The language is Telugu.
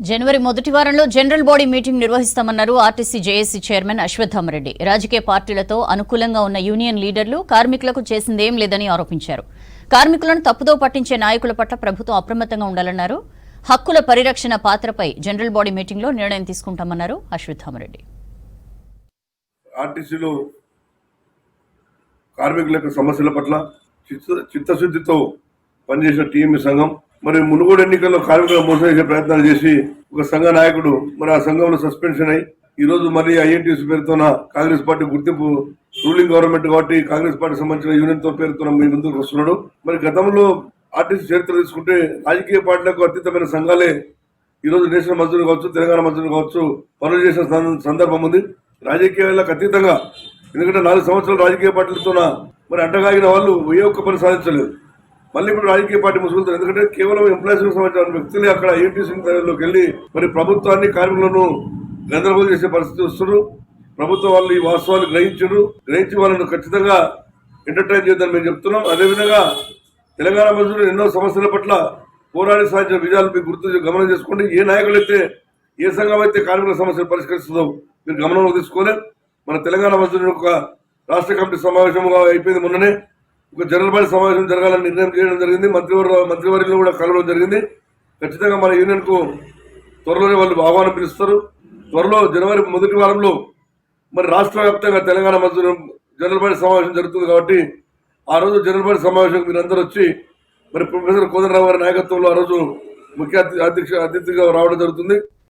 జనవరి మొదటి వారంలో జనరల్ బాడీ మీటింగ్ నిర్వహిస్తామన్నారు ఆర్టీసీ జేఏసీ చైర్మన్ అశ్వత్థామరెడ్డి. రాజకీయ పార్టీలతో అనుకూలంగా ఉన్న యూనియన్ లీడర్లు కార్మికులకు చేసిందేం లేదని ఆరోపించారు. కార్మికులను తప్పుదో పట్టించే నాయకుల పట్ల ప్రభుత్వం అప్రమత్తంగా ఉండాలన్నారు. హక్కుల పరిరక్షణ పాత్రపై జనరల్ బాడీ మీటింగ్లో నిర్ణయం తీసుకుంటామన్నారు అశ్వత్థామరెడ్డి. ఆర్టీసీలో కార్మికుల యొక్క సమస్యల పట్ల చిత్తశుద్ధితో పనిచేసిన టీఎంఈ సంఘం మరి మునుగోడు ఎన్నికల్లో కార్మికులను మోసం చేసే ప్రయత్నాలు చేసి ఒక సంఘ నాయకుడు మరి ఆ సంఘంలో సస్పెన్షన్ అయ్యి ఈ రోజు మరి ఐఎన్టీసీ పేరుతోన కాంగ్రెస్ పార్టీ గుర్తింపు రూలింగ్ గవర్నమెంట్ కాబట్టి కాంగ్రెస్ పార్టీ సంబంధించిన యూనియన్ తో పేరుతో మీ ముందుకు వస్తున్నాడు. మరి గతంలో ఆర్టీసీ చరిత్ర తీసుకుంటే రాజకీయ పార్టీలకు అతీతమైన సంఘాలే ఈ రోజు నేషనల్ మజ్దూర్ కావచ్చు, తెలంగాణ మజ్దూర్ కావచ్చు పనులు చేసిన సందర్భం ఉంది. రాజకీయాలకు అతీతంగా ఎందుకంటే 4 సంవత్సరాలు రాజకీయ పార్టీలతో మరి అంటగాగిన వాళ్ళు ఏ ఒక్క పని సాధించలేదు. మళ్ళీ ఇప్పుడు రాజకీయ పార్టీ ముసుగుతారు. ఎందుకంటే కేవలం ఎంప్లాయీస్ సంబంధించిన వ్యక్తులే అక్కడ ఐఎన్టీసీలోకి వెళ్ళి మరి ప్రభుత్వాన్ని కార్మికులను గందరగోళం చేసే పరిస్థితి వస్తున్నారు. ప్రభుత్వం వాళ్ళు ఈ వాస్తవాలు గ్రహించి వాళ్ళను ఖచ్చితంగా ఎంటర్టైన్ చేద్దామని మేము చెప్తున్నాం. అదేవిధంగా తెలంగాణ మజ్దూరులు ఎన్నో సమస్యల పట్ల పోరాడి సాధించిన విజయాలు మీరు గమనం చేసుకోండి. ఏ నాయకులు అయితే ఏ సంఘం అయితే కార్మికుల సమస్యలు పరిష్కరిస్తుందో మీరు గమనంలో తీసుకోలే. మన తెలంగాణ మజ్దూరుల యొక్క రాష్ట్ర కమిటీ సమావేశంగా అయిపోయింది. మొన్ననే ఒక జనరల్ బాడీ సమావేశం జరగాలని నిర్ణయం చేయడం జరిగింది. మంత్రివర్యులు కూడా కలవడం జరిగింది. ఖచ్చితంగా మన యూనియన్ కు త్వరలోనే వాళ్ళు ఆహ్వానం పిలుస్తారు. త్వరలో జనవరి మొదటి వారంలో మరి రాష్ట్ర వ్యాప్తంగా తెలంగాణ మజ్దూరు జనరల్ బాడీ సమావేశం జరుగుతుంది కాబట్టి ఆ రోజు జనరల్ బాడీ సమావేశం మీరందరూ వచ్చి మరి ప్రొఫెసర్ కోదండరావు గారి నాయకత్వంలో ఆ రోజు ముఖ్య అతిథిగా రావడం జరుగుతుంది.